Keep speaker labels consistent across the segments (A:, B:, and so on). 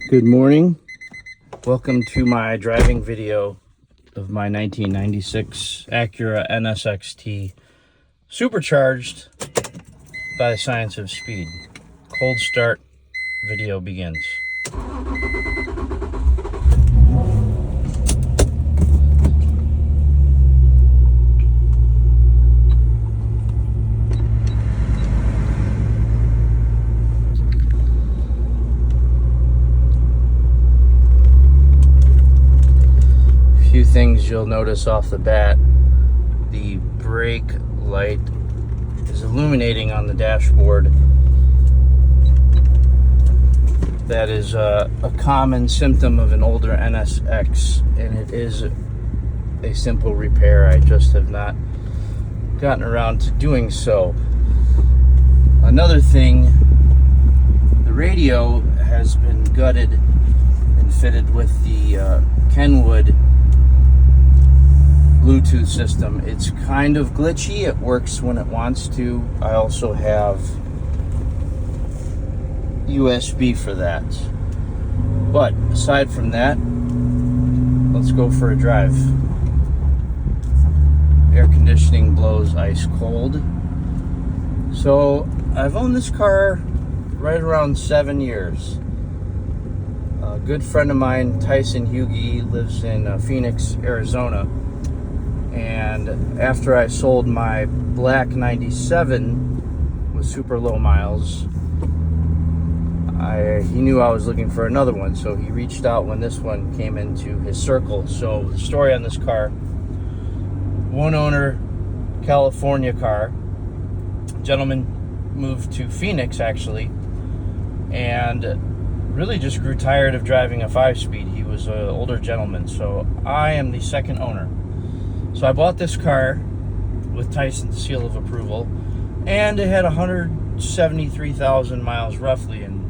A: Good morning. Welcome to my driving video of my 1996 Acura NSX-T supercharged by the science of speed. Cold start video begins. Few things you'll notice off the bat. The brake light is illuminating on the dashboard. That is a common symptom of an older NSX, and it is a simple repair. I just have not gotten around to doing so. Another thing, the radio has been gutted and fitted with the Kenwood Bluetooth system. It's kind of glitchy. It works when it wants to. I also have USB for that. But aside from that, let's go for a drive. Air conditioning blows ice cold. So I've owned this car right around 7 years. A good friend of mine, Tyson Hughie, lives in Phoenix, Arizona. And after I sold my black 97 with super low miles, he knew I was looking for another one, so he reached out when this one came into his circle. So the story on this car: one owner, California car. Gentleman moved to Phoenix actually, and really just grew tired of driving a 5-speed. He was an older gentleman, so I am the second owner. So I bought this car with Tyson's seal of approval, and it had 173,000 miles roughly, and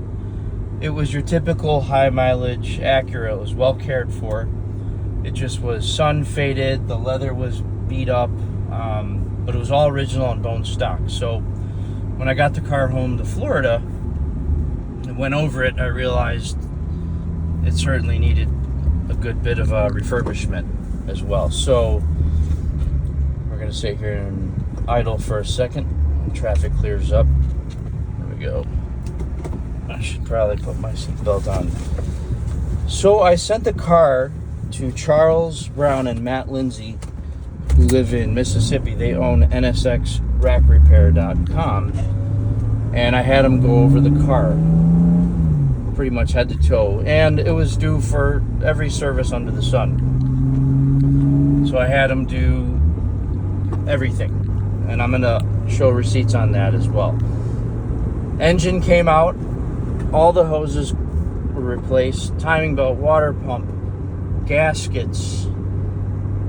A: it was your typical high mileage Acura. It was well cared for. It just was sun faded, the leather was beat up, but it was all original and bone stock. So when I got the car home to Florida and went over it, I realized it certainly needed a good bit of a refurbishment as well. So we're going to sit here and idle for a second. Traffic clears up. There we go. I should probably put my seatbelt on. So I sent the car to Charles Brown and Matt Lindsay, who live in Mississippi. They own NSX-Repair.com, and I had them go over the car pretty much head to toe, and it was due for every service under the sun. So I had them do everything, and I'm gonna show receipts on that as well. Engine came out, all the hoses were replaced, timing belt, water pump, gaskets,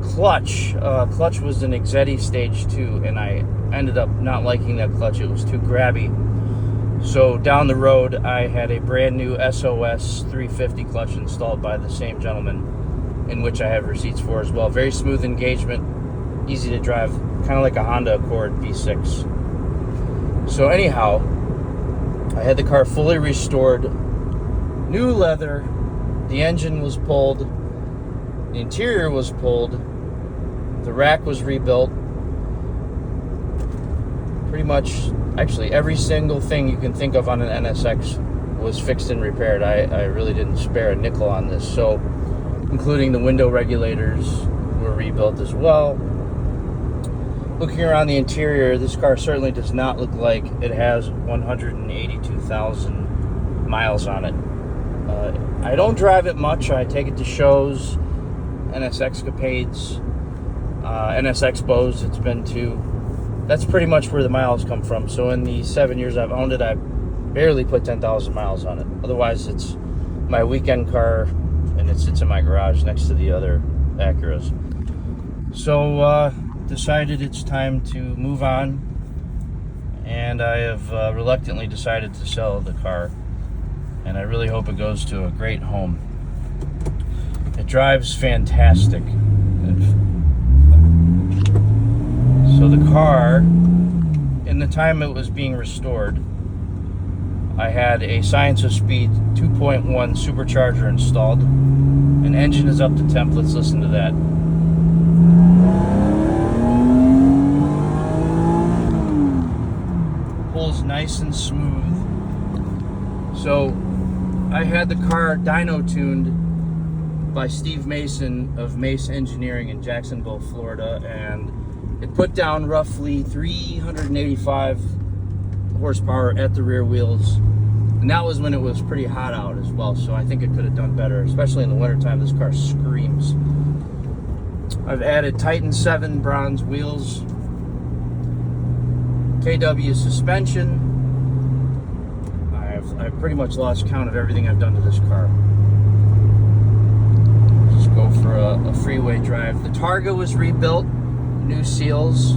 A: clutch. Clutch was an Exetti stage 2, and I ended up not liking that clutch. It was too grabby. So down the road, I had a brand new SOS 350 clutch installed by the same gentleman, in which I have receipts for as well. Very smooth engagement, easy to drive, kind of like a Honda Accord V6. So anyhow, I had the car fully restored, new leather, the engine was pulled, the interior was pulled, the rack was rebuilt. Pretty much, actually, every single thing you can think of on an NSX was fixed and repaired. I really didn't spare a nickel on this. So, including the window regulators were rebuilt as well. Looking around the interior, this car certainly does not look like it has 182,000 miles on it. I don't drive it much. I take it to shows, NSX-capades, NSX-Bos it's been to. That's pretty much where the miles come from. So in the 7 years I've owned it, I barely put 10,000 miles on it. Otherwise, it's my weekend car, and it sits in my garage next to the other Acuras. So decided it's time to move on, and I have reluctantly decided to sell the car, and I really hope it goes to a great home. It drives fantastic. So the car, in the time it was being restored, I had a Science of Speed 2.1 supercharger installed. And engine is up to temp. Let's listen to that. Pulls nice and smooth. So I had the car dyno tuned by Steve Mason of Mace Engineering in Jacksonville, Florida, and it put down roughly 385 horsepower at the rear wheels, and that was when it was pretty hot out as well, so I think it could have done better, especially in the wintertime. This car screams. I've added Titan 7 bronze wheels, KW suspension. I've pretty much lost count of everything I've done to this car. Just go for a freeway drive. The Targa was rebuilt, new seals.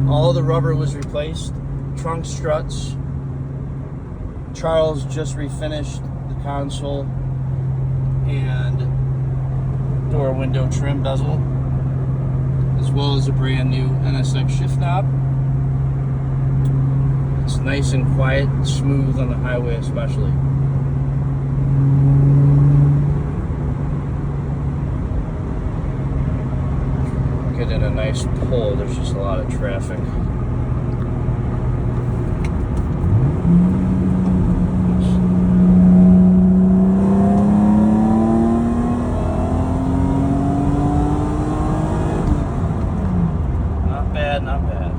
A: All the rubber was replaced. Trunk struts. Charles just refinished the console and door window trim bezel, as well as a brand new NSX shift knob. It's nice and quiet, smooth on the highway especially. Get in a nice pull, there's just a lot of traffic. Not bad, not bad.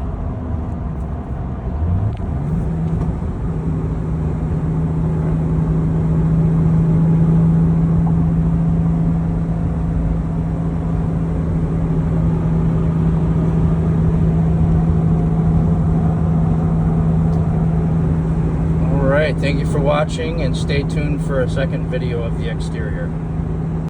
A: Thank you for watching, and stay tuned for a second video of the exterior.